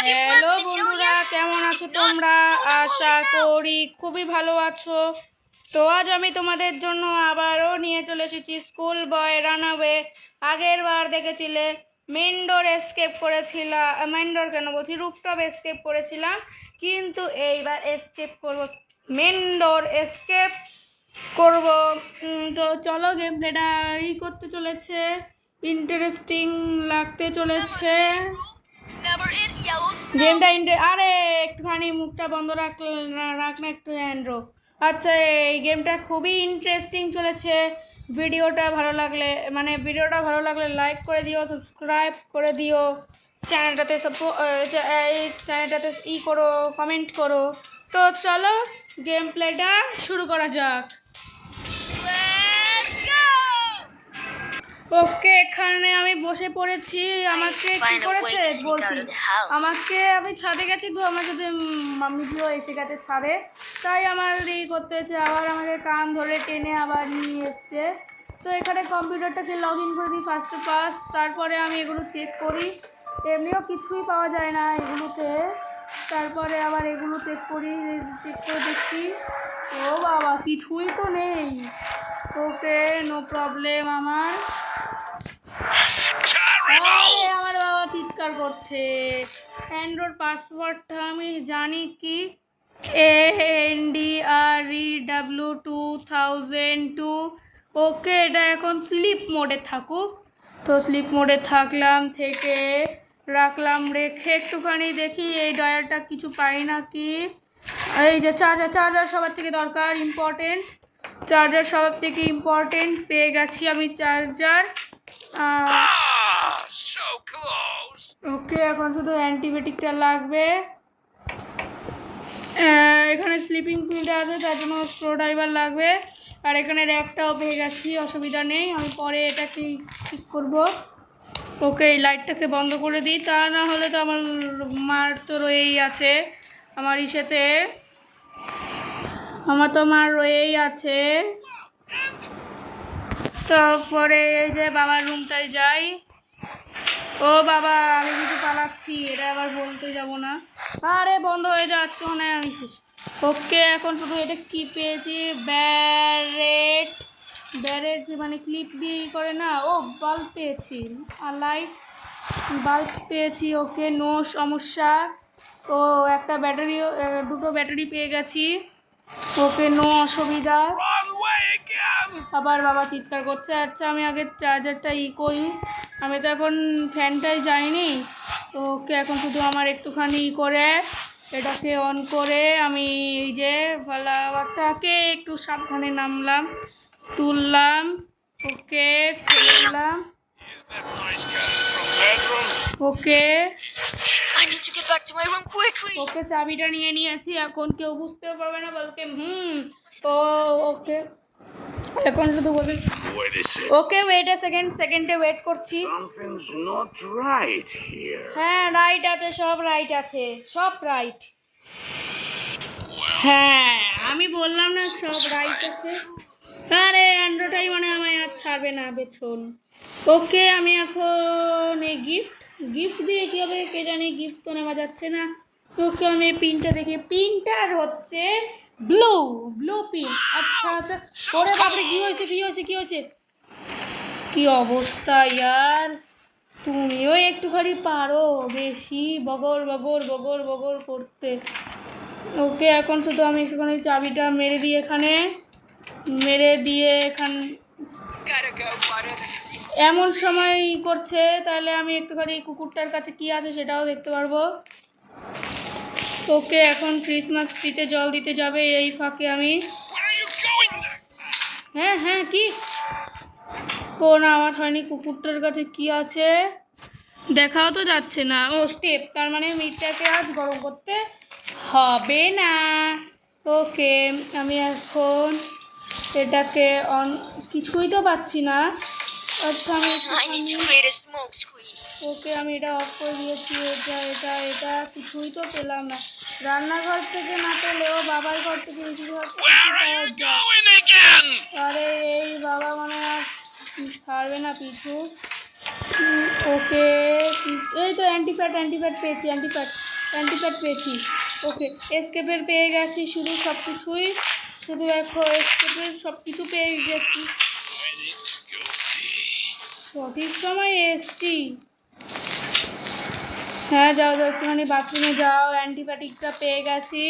Hello বন্ধুরা, কেমন আছো তোমরা? আশা করি খুবই ভালো আছো। তো আজ আমি তোমাদের জন্য আবারও নিয়ে চলে এসেছি স্কুল বয় রানওয়ে। আগের বার দেখেছিলে মেন্ডোর এসকেপ করেছিলাম, মেন্ডোর কেন বলছি, রুফটপ এসকেপ করেছিলাম, কিন্তু এইবার এসকেপ করব, মেন্ডোর এসকেপ করব। তো চলো, গেম প্লেটা করতে চলেছে, ইন্টারেস্টিং লাগতে চলেছে গেমটা। আরে একটুখানি মুখটা বন্ধ রাখ না একটু, অ্যান্ড্রো। আচ্ছা, এই গেমটা খুবই ইন্টারেস্টিং চলেছে। ভিডিওটা ভালো লাগলে লাইক করে দিও, সাবস্ক্রাইব করে দিও, চ্যানেলটাতে চ্যানেলটাতে করো, কমেন্ট করো। তো চলো গেম প্লেটা শুরু করা যাক। ওকে, এখানে আমি বসে পড়েছি। আমাকে কি করেছে বলছি, আমি ছাদে গেছি, তো আমার সাথে মাম্মিও এসে গেছে ছাদে, তাই আমার করতে হচ্ছে, আবার আমাকে কান ধরে টেনে আবার নিয়ে এসছে। তো এখানে কম্পিউটারটাকে লগ ইন করে দিই ফার্স্ট তারপরে আমি এগুলো চেক করি। এমনিও কিছুই পাওয়া যায় না এগুলোতে, তারপরে আবার এগুলো চেক করে দেখি, ও বাবা কিছুই তো নেই। ওকে, নো প্রবলেম। আমার বাবা চিৎকার করছে। অ্যান্ড্রয়েড পাসওয়ার্ডটা আমি জানি কি, ANDREW2002। ওকে, এটা এখন স্লিপ মোডে থাকুক। তো স্লিপ মোডে থাকলাম, থেকে রেখে একটুখানি দেখি এই ডয়ারটা কিছু পাই নাকি। এই যে চার্জার সবার থেকে দরকার, ইম্পর্টেন্ট। চার্জার সবার থেকে ইম্পর্টেন্ট, পেয়ে গেছি আমি চার্জার। ওকে, এখন শুধু অ্যান্টিবায়োটিকটা লাগবে। এখানে স্লিপিং পিলটা আছে, তার জন্য স্ক্রুড্রাইভার লাগবে। আর এখানে র্যাকটাও পেয়ে গেছি, অসুবিধা নেই, আমি পরে এটাকে ঠিক করব। ওকে, এই লাইটটাকে বন্ধ করে দিই, তা না হলে তো আমার মার তো রয়েই আছে, আমার মার রয়েই আছে। তারপরে এই যে বাবার রুমটায় যাই। ও বাবা, আমি কিছু পালাচ্ছি, এটা আবার বলতে যাব না। আরে বন্ধ হয়ে যা, আজকে মনে হয় আমি শেষ। ওকে, এখন শুধু এটা কি পেয়েছি, ব্যারেট মানে ক্লিপ দিয়ে করে না, ও বাল্ব পেয়েছি, আর লাইট বাল্ব পেয়েছি। ওকে, নো সমস্যা। ও একটা ব্যাটারিও, দুটো ব্যাটারি পেয়ে গেছি। ওকে, নো অসুবিধা। আবার বাবা চিৎকার করছে। আচ্ছা, আমি আগে চার্জারটা করি, আমি তো এখন ফ্যানটাই যাইনি। তো ওকে, এখন শুধু আমার একটুখানি করে এটাকে অন করে আমি এই যে ফ্লাওয়ারটাকে একটু সাবধানে তুললাম। ওকে, ফেললাম। ওকে, ওকে, চাবিটা নিয়ে নিয়েছি, এখন কেউ বুঝতেও পারবে না, বলকে তো ওকে, এখন শুধু বলবে ওকে, ওয়েট আ সেকেন্ডে ওয়েট করছি। হ্যাঁ, রাইট আছে, সব রাইট আছে, সব রাইট। হ্যাঁ, আমি বললাম না সব রাইট আছে। আরে অ্যান্ড্রয়েডটাই মানে আমায় আর ছাড়বে না পেছন। ওকে, আমি এখন এই গিফট দিয়ে কী হবে কে জানি, গিফট তো নেওয়া যাচ্ছে না। ওকে, আমি পিনটা দেখি, পিনটার হচ্ছে ব্লু পিন। আচ্ছা, ওরে বাপরে, কি হয়েছে, কি অবস্থা ইয়ার, তুমিও একটুখানি পারো বেশি বগর করতে। ওকে, এখন শুধু আমি একটুখানি চাবিটা মেরে দিয়ে এমন সময় করছে, তাহলে আমি একটুখানি কুকুরটার কাছে কি আছে সেটাও দেখতে পারবো। ওকে, এখন ক্রিসমাস ট্রিতে জল দিতে যাবে, এই ফাঁকে আমি হ্যাঁ কি না, আমার হয়নি, কুকুরটার কাছে কি আছে দেখাও তো যাচ্ছে না। ও স্টেপ, তার মানে মিটটাকে আজ গরম করতে হবে না। ওকে, আমি এখন এটাকে কিছুই তো পাচ্ছি না। আচ্ছা, ওকে, আমি এটা অফ করে দিয়েছি। এটা কিছুই তো পেলাম না। রান্নাঘর থেকে না পেলেও বাবার ঘর থেকে আরে এই বাবা মানে আর ছাড়বে না পিছু। ওকে, এই তো অ্যান্টিফ্যাট পেয়েছি, অ্যান্টিফ্যাট। অ্যান্টিপ্যাড পেয়েছি। ওকে, এসকেপের পেয়ে গেছি শুধু সব কিছুই, শুধু এখন এসকেপের সব কিছু পেয়ে গেছি। সঠিক সময় এসছি। হ্যাঁ যাও যাও, একটুখানি বাথরুমে যাও। অ্যান্টিবায়োটিকটা পেয়ে গেছি।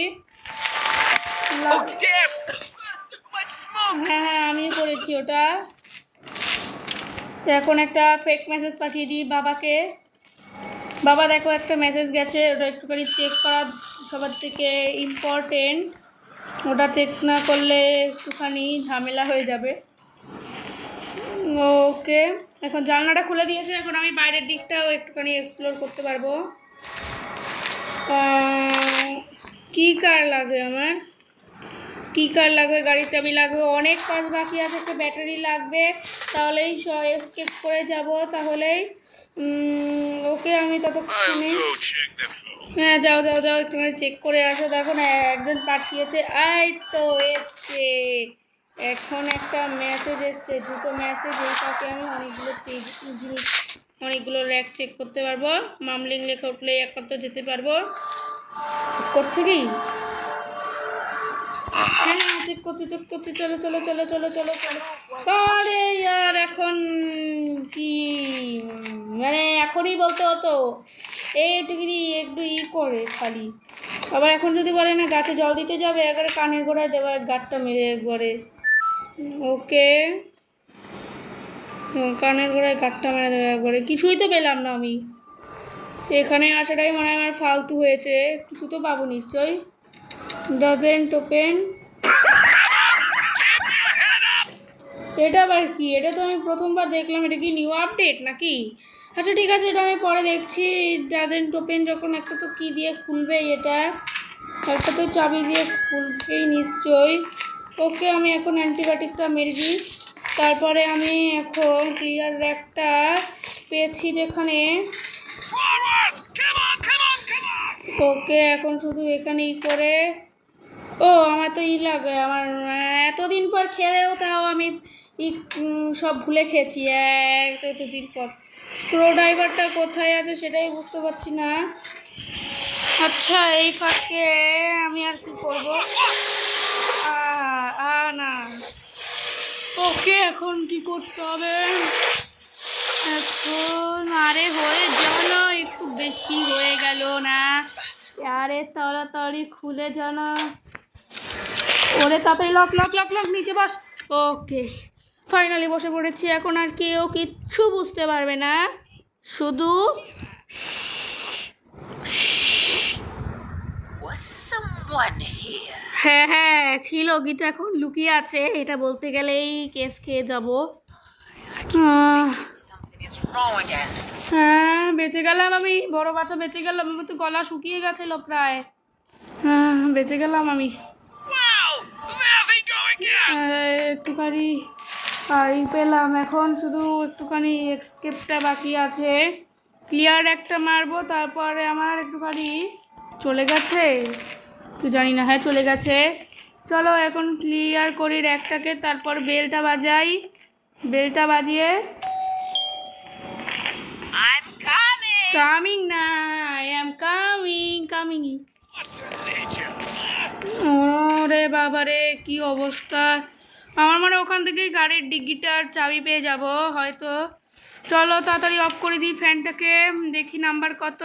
হ্যাঁ হ্যাঁ, আমি করেছি ওটা। এখন একটা ফেক মেসেজ পাঠিয়ে দিই বাবাকে। বাবা দেখো, একটা মেসেজ গেছে, ওটা একটুখানি চেক করা সবার থেকে ইম্পর্টেন্ট। ওটা চেক না করলে একটুখানি ঝামেলা হয়ে যাবে। ওকে, এখন জানলাটা খুলে দিয়েছে, এখন আমি বাইরের দিকটাও একটুখানি এক্সপ্লোর করতে পারবো। কি কার লাগবে আমার? কি কার লাগবে? গাড়ির চাবি লাগবে, অনেক কাজ বাকি আছে, একটা ব্যাটারি লাগবে, তাহলেই এসকেপ করে যাব। তাহলেই ওকে, আমি ততক্ষণে হ্যাঁ যাও যাও যাও, একটুখানি চেক করে আসো। দেখো না, একজন পাঠিয়েছে, এই তো এসছে। এখন একটা মেসেজ এসছে, দুটো মেসেজ। এইটাকে আমি অনেকগুলো জিনিস, অনেকগুলো র্যাক চেক করতে পারবো। মামলিং লেখা উঠলেই একমাত্র যেতে পারবো। চেক করছে কি? হ্যাঁ হ্যাঁ, চেক করছি চেক করছি। চলো চলো চলো চলো চলো চলো। আরে ইয়ার, এখন কি মানে এখনই বলতে হতো, এইটুকুনি একটু করে খালি। আবার এখন যদি বলে না গাছে জল দিতে যাবে, একবারে কানের গোড়ায় দেবো এক গাঁটটা মেরে একবারে। ওকে, কানের গোড়ায় গাঁটটা মেরে দেবো একবারে। কিছুই তো পেলাম না আমি, এখানে আসাটাই মনে হয় আমার ফালতু হয়েছে। কিছু তো পাবো নিশ্চয়ই। Doesn't open. এটা আবার কি? এটা তো আমি প্রথমবার দেখলাম। এটা কি নিউ আপডেট নাকি? আচ্ছা ঠিক আছে, এটা আমি পরে দেখছি। ডাজেন্ট ওপেন যখন, একটা তো কি দিয়ে খুলবেই, এটা একটা তো চাবি দিয়ে খুলবেই নিশ্চয়ই। ওকে, আমি এখন অ্যান্টিবায়োটিকটা মেরে দিই। তারপরে আমি এখন ক্লিয়ার র্যাকটা পেয়েছি যেখানে। ওকে, এখন শুধু এখানেই করে। ও আমার তো লাগে, আমার এতদিন পর খেলেও তাও আমি সব ভুলে খেয়েছি এতদিন পর। স্ক্রু ড্রাইভারটা কোথায় আছে সেটাই বুঝতে পারছি না। আচ্ছা, এই ফাঁকে আমি আর কি করবো? না, ওকে, এখন কি করতে হবে? এখন আরে হয়ে জানো, একটু বেশি হয়ে গেল না? আরে তাড়াতাড়ি খুলে জানা। ওরে তাড়াতাড়ি লক লক লক লক, নিচে বস। ওকে, ফাইনালি বসে পড়েছি। এখন আর কেউ কিচ্ছু বুঝতে পারবে না, শুধু হ্যাঁ হ্যাঁ ছিল, কিন্তু এখন লুকিয়ে আছে। এটা বলতে গেলেই কেস খেয়ে যাবো। হ্যাঁ, বেঁচে গেলাম আমি, বড় বাচ্চা বেঁচে গেলাম। আমার তো গলা শুকিয়ে গেছিল প্রায়। হ্যাঁ, বেঁচে গেলাম আমি। একটুখানি পারি পেলাম, এখন শুধু একটুখানি এসকেপটা বাকি আছে। ক্লিয়ার একটা মারবো, তারপরে আমার একটুখানি চলে গেছে তো জানি না। হ্যাঁ চলে গেছে। চলো এখন ক্লিয়ার করি র্যাকটাকে, তারপর বেলটা বাজাই। বেলটা বাজিয়ে কামিং না, আই এম কামিং কামিং। ওরে বাবারে, কি অবস্থা! আমার মনে ওখান থেকেই গাড়ির ডিগ্গিটার চাবি পেয়ে যাব হয়তো। চলো তাড়াতাড়ি অফ করে দিই ফ্যানটাকে, দেখি নাম্বার কত।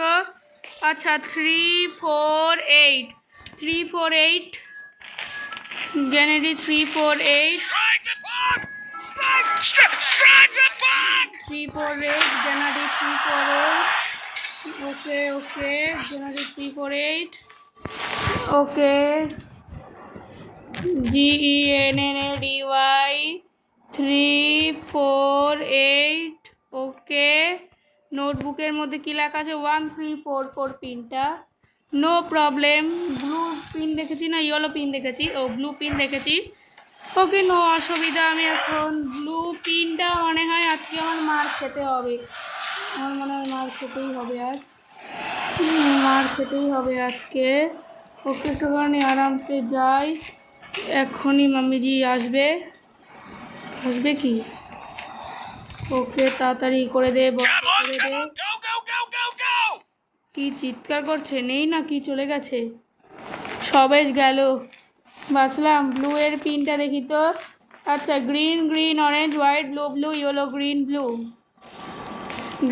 আচ্ছা, 348 348 জানুয়ারি 348 348 জানুয়ারি 348। ওকে ওকে, জানুয়ারি 348। ওকে, GENNADY 348। ওকে, নোটবুকের মধ্যে কী লেখা আছে? 1344 পিনটা। No problem. ব্লু পিন দেখেছি না ইয়েলো পিন দেখেছি? ও, ব্লু পিন দেখেছি। ওকে, নো অসুবিধা। আমি এখন ব্লু পিনটা মনে হয় আজকে আমার মার খেতে হবে। আমার মনে হয় মার খেতেই হবে আজ, মার খেতেই হবে আজকে। ওকে, একটুখানি আরামসে যাই। এখনই মাম্মিজি আসবে। আসবে কি? ওকে, তাড়াতাড়ি করে দে, বন্ধ করে দে। কি চিৎকার করছে, নেই না কি চলে গেছে? সবে গেল, বাঁচলাম। ব্লু এর পিনটা দেখি তো। আচ্ছা, green green orange white blue blue yellow green blue,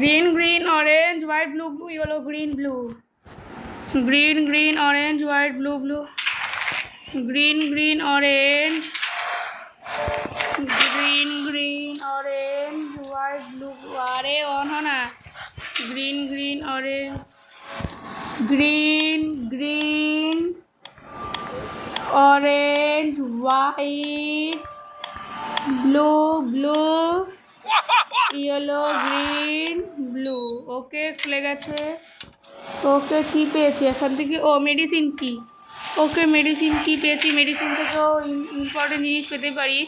green green orange white blue blue yellow green blue, green green orange white blue blue, green green orange, green green orange white blue. আরে on হ না। Green green orange, green green orange white blue blue yellow green blue. Okay, খুলে গেছে। ওকে, কি পেয়েছি এখান থেকে? ও medicine কি। ওকে, মেডিসিন কি পেয়েছি? মেডিসিন থেকেও ইম্পর্টেন্ট জিনিস পেতে পারি,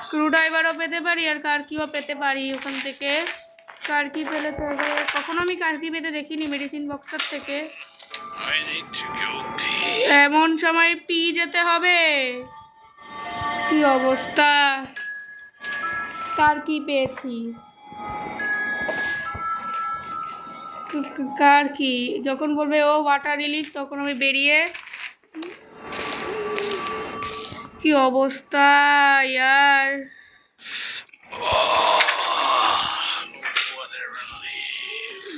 স্ক্রুড্রাইভারও পেতে পারি, আর কারকিও পেতে পারি ওখান থেকে। কারকি পেলে তো হবে। কখনো আমি কারকি পেতে দেখিনি মেডিসিন বক্সটার থেকে। এমন সময় পি যেতে হবে। কি অবস্থা! কার কি পেয়েছি? কার কি যখন বলবে ও ওয়াটার রিলিফ, তখন আমি বেরিয়ে। কি অবস্থা ইয়ার!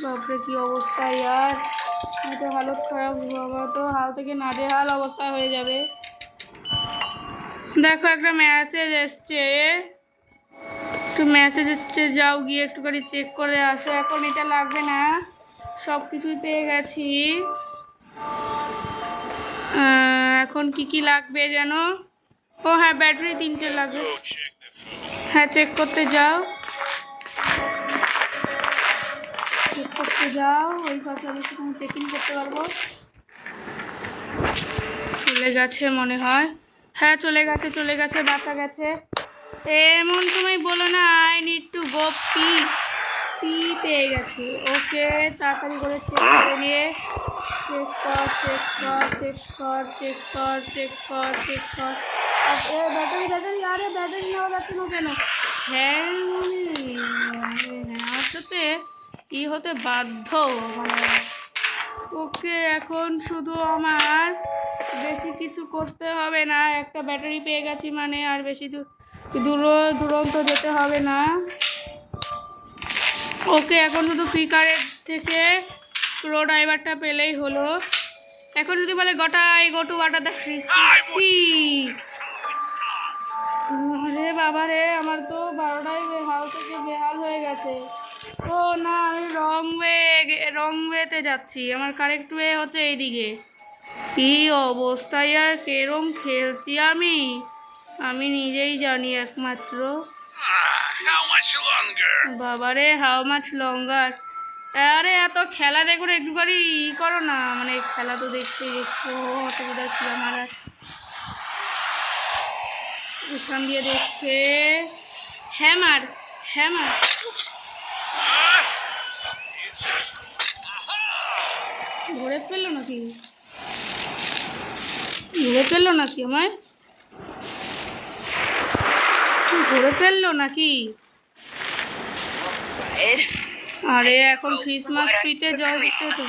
বাপরে, কি অবস্থা ইয়ার! তো হালত খারাপ, বাবা তো হাল থেকে নাজেহাল অবস্থা হয়ে যাবে। দেখো, একটা মেসেজ এসছে, একটু মেসেজ এসছে, যাও গিয়ে একটুখানি চেক করে আসো। এখন এটা লাগবে না, সব কিছুই পেয়ে গেছি। এখন কি কি লাগবে যেন? ও হ্যাঁ, ব্যাটারি 3টে লাগবে। হ্যাঁ, চেক করতে যাও, চেক করতে যাও। ওই ফাঁকে আমি একটুখানি চেকিং করতে পারবো। চলে গেছে মনে হয়। হ্যাঁ, চলে গেছে, চলে গেছে, বাঁচা গেছে। এমন সময় বলো না I need to go P. P পেয়ে গেছে। ওকে, তাড়াতাড়ি করে চেক করে নিয়ে। চেক কর, চেক কর, চেক কর, চেক কর, চেক কর, চেক কর। ব্যাটারি ব্যাটারি, আরে ব্যাটারি নেওয়া যাচ্ছে না কেন? হ্যাঁ, আমার সাথে কি হতে বাধ্য মানে। ওকে, এখন শুধু আমার বেশি কিছু করতে হবে না, একটা ব্যাটারি পেয়ে গেছি মানে আর বেশি দূরন্ত যেতে হবে না। ওকে, এখন শুধু পিকারের থেকে স্ক্রুড্রাইভারটা পেলেই হলো। এখন যদি বলে গোটাই go to water the fridge. আরে বাবা রে, আমার তো 12টায় বেহাল থেকে বেহাল হয়ে গেছে। ও না, আমি রং ওয়েতে যাচ্ছি, আমার কারেক্ট ওয়ে হচ্ছে এইদিকে। কি অবস্থায় আর কেরম খেলছি আমি নিজেই জানি একমাত্র। বাবারে, হাউ মাচ লঙ্গার! আরে এত খেলা দেখুন, একটুখানি করো না, মানে খেলা তো দেখতেই দেখছো। অসুবিধা ছিল আমার। এখান দিয়ে দেখছে হ্যামার হ্যামার। ধরে ফেললো নাকি? ধরে ফেললো নাকি আমায়? ধরে ফেললো নাকি? আরে এখন ক্রিসমাস ট্রিতে জল দিচ্ছে তো।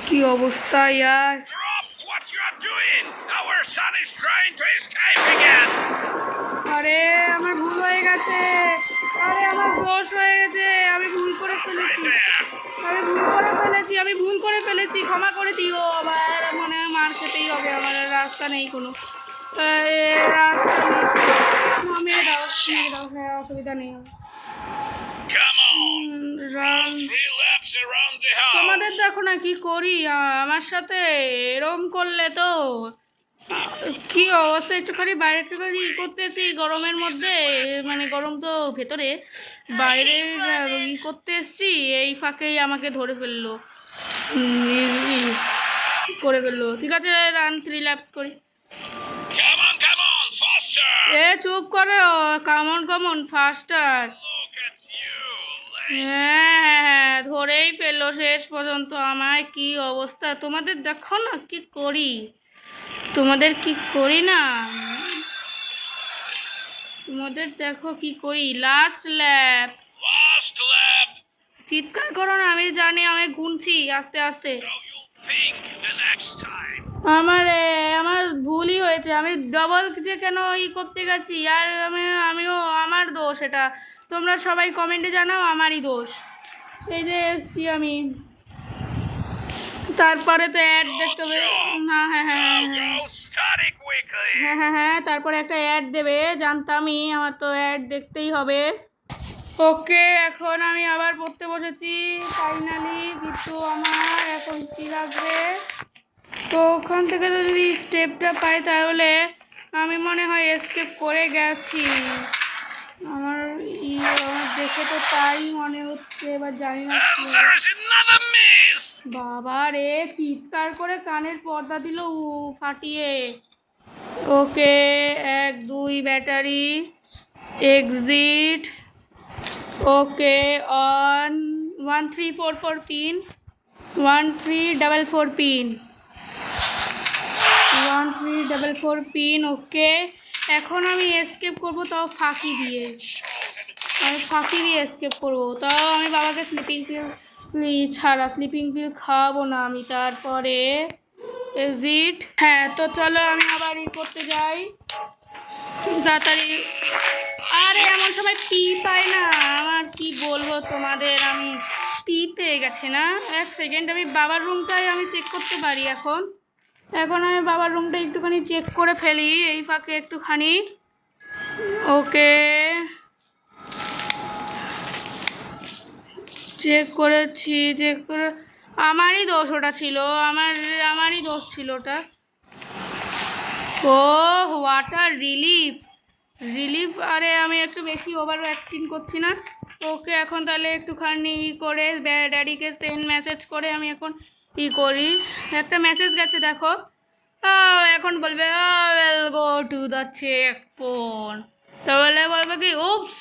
কি অবস্থা ইয়ার! আরে আমার ভুল হয়ে গেছে, আরে আমার দোষ হয়ে গেছে, আমি ভুল করে ফেলেছি, ক্ষমা করে দিও। আবার মনে হয় মার খেতেই হবে আমার, রাস্তা নেই কোনো। রাস্তা নেই, মেরে দাও, হ্যাঁ, অসুবিধা নেই। তোমাদের দেখো না কি করি, আমার সাথে এরম করলে তো কি অবস্থা। একটুখানি বাইরে একটুখানি করতেছি গরমের মধ্যে, মানে গরম তো ভেতরে, বাইরে করতে এসছি, এই ফাঁকেই আমাকে ধরে ফেললো, করে ফেললো। ঠিক আছে, রান 3 ল্যাপস করি। চুপ করো, কামন ফাস্টার। হ্যাঁ, ধরেই ফেললো শেষ পর্যন্ত আমায়। কি অবস্থা তোমাদের দেখো না কি করি, তোমাদের কি করি না। মধ্যে দেখো কি করি। Last lab. চিৎকার করো না, আমি জানি, আমি গুনছি আস্তে আস্তে। আমার ভুলই হয়েছে, আমি ডবল যে কেন করতে গেছি, আর আমিও আমার দোষ এটা। তোমরা সবাই কমেন্টে জানাও আমারই দোষ। এই যে এসছি আমি, তারপরে তো অ্যাড দেখতে হবে। হ্যাঁ হ্যাঁ হ্যাঁ হ্যাঁ হ্যাঁ হ্যাঁ, তারপরে একটা অ্যাড দেবে, জানতামই, আমার তো অ্যাড দেখতেই হবে। ওকে, এখন আমি আবার পড়তে বসেছি ফাইনালি, কিন্তু আমার এখন কী লাগবে, তো ওখান থেকে তো যদি স্টেপটা পাই তাহলে আমি মনে হয় এসকেপ করে গেছি। আমার দেখে তো তাই মনে হচ্ছে, এবার জানি না। বাবা রে, চিৎকার করে কানের পর্দা দিল ফাটিয়ে। Okay, 1 2 battery, exit. Okay, on 1344 pin, 1344 pin, 1344 pin. Okay, এখন আমি এসকেপ করব, তাও ফাঁকি দিয়ে। আমি ফাঁকি দিয়ে এসকেপ করবো, তাও আমি বাবাকে স্লিপিং পিল ছাড়া স্লিপিং পিল খাওয়াবো না আমি। তারপরে এক্সিট। হ্যাঁ, তো চলো আমি আবার করতে যাই তাড়াতাড়ি। আরে এমন সময় পি পাই না, আমার কি বলবো তোমাদের, আমি পি পেয়ে গেছে না। 1 সেকেন্ড, আমি বাবার রুমটাই আমি চেক করতে পারি। এখন আমি বাবার রুমটা একটুখানি চেক করে ফেলি এই ফাঁকে একটুখানি। ওকে, চেক করেছি, চেক করে আমারই দোষ ওটা ছিল, আমারই দোষ ছিল ওটা। ও ওয়াটার রিলিফ। আরে আমি একটু বেশি ওভার অ্যাক্টিং করছি না। ওকে, এখন তাহলে একটুখানি করে ড্যাডিকে সেন্ড মেসেজ করে আমি এখন করি। একটা মেসেজ গেছে দেখো। এখন বলবে will go to the check phone, তাহলে বলবে কি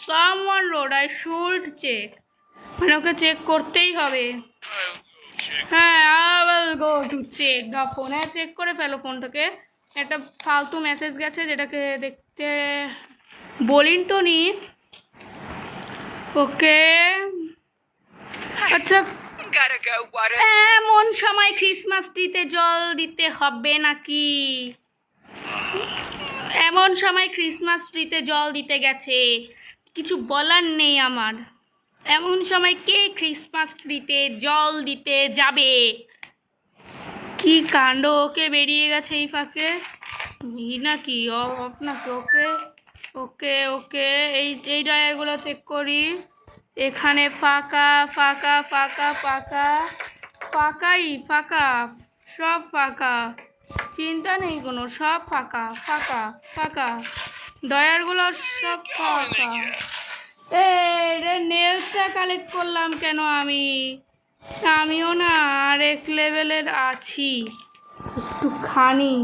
someone road I should check, মানে ওকে চেক করতেই হবে। হ্যাঁ, I will go to check the phone. হ্যাঁ, চেক করে ফেলো ফোনটাকে। একটা ফালতু মেসেজ গেছে যেটাকে দেখতে বলিন তো নি। ওকে, আচ্ছা, এমন সময় ক্রিসমাস ট্রিতে জল দিতে হবে নাকি? এমন সময় ক্রিসমাস ট্রিতে জল দিতে গেছে, কিছু বলার নেই আমার। এমন সময় কে ক্রিসমাস ট্রিতে জল দিতে যাবে? কি কাণ্ড! ওকে, বেরিয়ে গেছে এই ফাঁকে নাকি অফ নাকি? ওকে ওকে ওকে, এই ড্রয়ারগুলো চেক করি। এখানে ফাঁকা ফাঁকা ফাঁকা ফাঁকা, ফাঁকাই ফাঁকা, সব ফাঁকা, চিন্তা নেই কোনো, সব ফাঁকা ফাঁকা ফাঁকা, ড্রয়ারগুলো সব ফাঁকা। রে নেলসটা কালেক্ট করলাম কেন আমিও না আরেক লেভেলের আছি একটুখানি।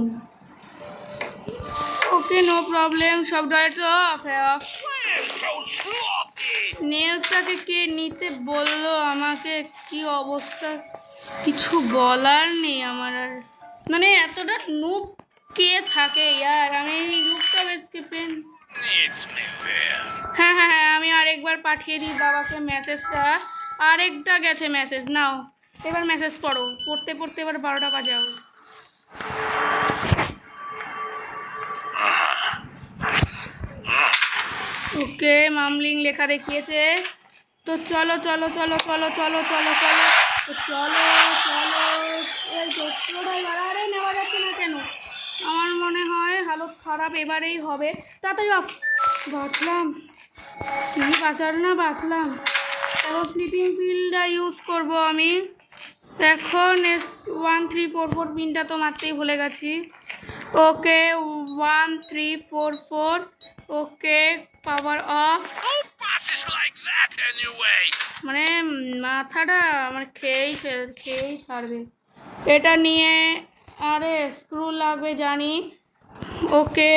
ওকে, নো প্রবলেম, সব ড্রয়ার তো অফ। নেলসটাকে কে নিতে বললো আমাকে? কি অবস্থা, কিছু বলার নেই আমার আর। মানে এতটা নুব কে থাকে ইয়ার? আমি রূপটা বেশি পেন। হ্যাঁ হ্যাঁ হ্যাঁ, আমি আরেকবার পাঠিয়ে দিই বাবাকে মেসেজটা। আরেকটা গেছে মেসেজ, নাও এবার মেসেজ পড়ো। পড়তে পড়তে এবার 12টা বাজাও। ওকে, মামলিং লেখা দেখিয়েছে। তো চলো চলো চলো চলো চলো চলো চলো চলো চলো, এই তো পুরোটাই আরে নেওয়া যাচ্ছে না কেন? আমার মনে হয় হালত খারাপ এবারেই হবে। তাড়াতাড়ি অফ। বাঁচলাম, কি বাঁচার না বাঁচলাম। এখন স্লিপিং পিলটা ইউজ করব আমি। এখন 1344 পিনটা তো মারতেই ভুলে গেছি। ওকে, 1344। ওকে, পাওয়ার অফ। মানে মাথাটা আমার খেয়েই ছাড়বে এটা নিয়ে। আরে স্ক্রু লাগবে জানি। ওকে,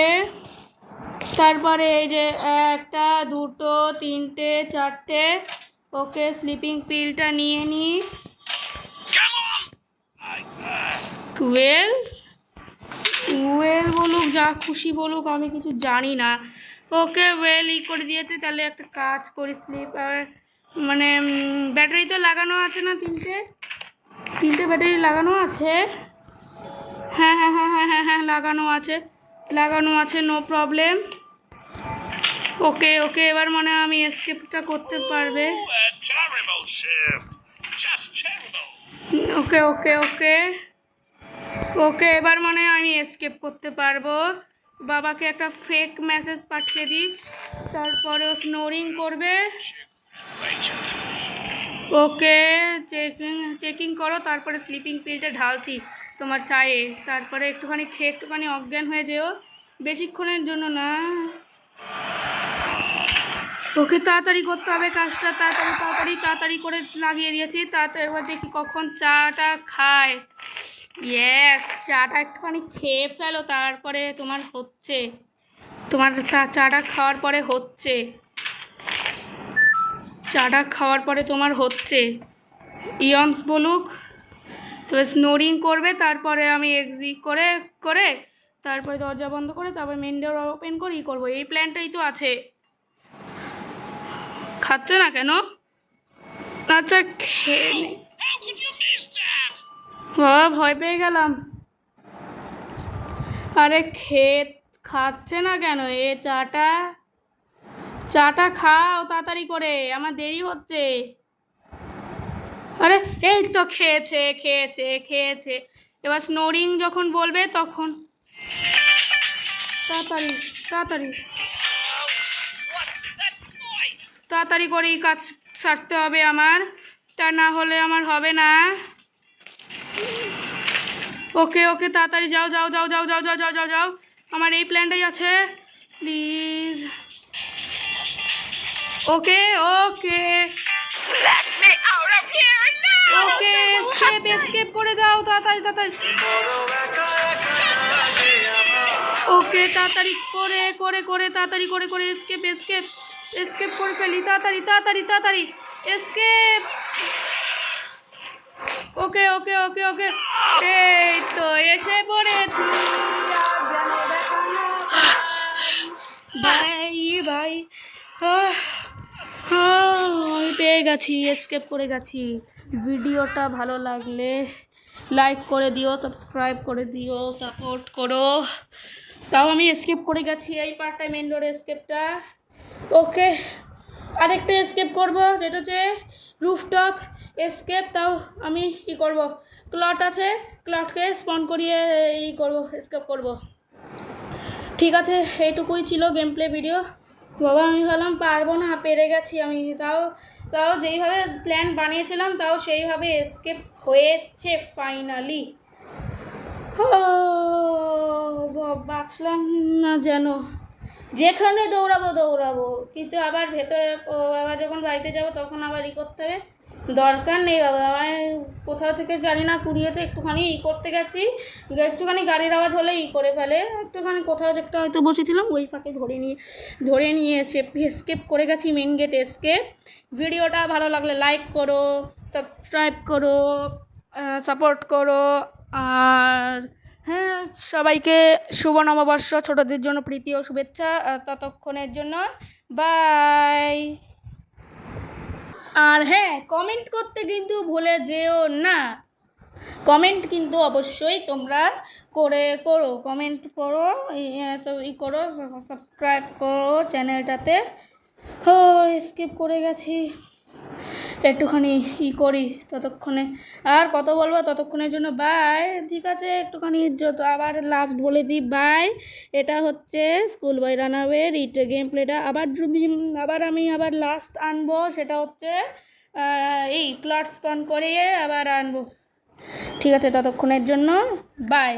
তারপরে এই যে 1টা 2টো 3টে 4টে। ওকে, স্লিপিং পিলটা নিয়ে নিই। 12 বলুক, যা খুশি বলুক, আমি কিছু জানি না। ওকে ওয়েল করে দিয়েছে। তাহলে একটা কাজ করি, স্লিপ আর মানে ব্যাটারি তো লাগানো আছে না, তিনটে ব্যাটারি লাগানো আছে। হ্যাঁ হ্যাঁ হ্যাঁ হ্যাঁ হ্যাঁ হ্যাঁ লাগানো আছে, নো প্রবলেম। ওকে ওকে, এবার মানে আমি এসকেপটা করতে পারবে। ওকে ওকে ওকে ওকে, এবার মানে আমি এসকেপ করতে পারবো। বাবাকে একটা ফেক মেসেজ পাঠিয়ে দিই, তারপরে ও স্নোরিং করবে। ওকে, চেকিং করো, তারপরে স্লিপিং পিলটা ঢালছি তোমার চায়ে, তারপরে একটুখানি খেয়ে একটুখানি অজ্ঞান হয়ে যেও, বেশিক্ষণের জন্য না। ওকে, তাড়াতাড়ি করতে হবে কাজটা, তাড়াতাড়ি করে লাগিয়ে দিয়েছি। তাড়াতাড়ি এবার দেখি কখন চাটা খায়। ইয়েস, চাটা একটুখানি খেয়ে ফেলো, তারপরে তোমার চাটা খাওয়ার পরে ইয়ন্স বলুক, তবে স্নোরিং করবে, তারপরে আমি এক্সিট করে তারপরে দরজা বন্ধ করে তারপরে মেন ডোর ওপেন করে করবো। এই প্ল্যানটাই তো আছে। খাচ্ছে না কেন? আচ্ছা, খেয়ে নেই। বাবা, ভয় পেয়ে গেলাম। আরে খাচ্ছে না কেন? চাটা খাও তাড়াতাড়ি করে, আমার দেরি হচ্ছে। আরে এই তো খেয়েছে। এবার স্নোরিং যখন বলবে তখন তাড়াতাড়ি করে এই কাজ সারতে হবে আমার, তা না হলে আমার হবে না। ওকে ওকে, তাড়াতাড়ি যাও, আমার এই প্ল্যানটাই আছে, প্লিজ। ওকে এসকেপ করে দাও তাড়াতাড়ি। ওকে, তাড়াতাড়ি করে এসকেপ করে ফেলি, তাড়াতাড়ি এসকেপ। ওকে, এই তো এসে পড়েছি। ভাই আমি পেয়ে গেছি, এসকেপ করে গেছি। ভিডিওটা ভালো লাগলে লাইক করে দিও, সাবস্ক্রাইব করে দিও, সাপোর্ট করো। তাও আমি এসকেপ করে গেছি এই পার্টটায়, মেন ডোর এসকেপটা। ওকে, আরেকটা এসকেপ করব, যেটা হচ্ছে রুফটপ এসকেপ। তাও আমি করব, ক্লট আছে, ক্লটকে স্পন করিয়ে এসকেপ করব। ঠিক আছে, এইটুকুই ছিল গেম প্লে ভিডিও। বাবা, আমি ভাবলাম পারবো না, পেরে গেছি আমি। তাও যেইভাবে প্ল্যান বানিয়েছিলাম তাও সেইভাবে এসকেপ হয়েছে ফাইনালি। বাঁচলাম না যেন। যেখানে দৌড়াবো, কিন্তু আবার আবার যখন বাড়িতে যাব তখন আবার করতে হবে। দরকার নেই বাবা, আমার কোথাও থেকে জানি না কুড়িয়েছে, একটুখানি করতে গেছি, একটুখানি গাড়ির আওয়াজ হলে করে ফেলে, একটুখানি কোথাও একটা হয়তো বসেছিলাম, ওই ফাঁকে ধরে নিয়ে এসকেপ করে গেছি, মেন গেট এসকেপ। ভিডিওটা ভালো লাগলে লাইক করো, সাবস্ক্রাইব করো, সাপোর্ট করো। আর হ্যাঁ, সবাইকে শুভ নববর্ষ, ছোটদের জন্য প্রীতি ও শুভেচ্ছা। ততক্ষণের জন্য বাই। আর হ্যাঁ, কমেন্ট করতে কিন্তু ভুলে যেও না। কমেন্ট কিন্তু অবশ্যই তোমরা কমেন্ট করো, সাবস্ক্রাইব করো চ্যানেলটাতে। স্কিপ করে গেছি, একটুখানি করি ততক্ষণে। আর কত বলবো, ততক্ষণের জন্য বাই। ঠিক আছে, একটুখানি আবার লাস্ট বলে দিই বাই। এটা হচ্ছে স্কুল বাই রানওয়ে গেম প্লেটা। আমি লাস্ট আনবো, সেটা হচ্ছে এই ক্লট স্পন করে আবার আনবো। ঠিক আছে, ততক্ষণের জন্য বাই।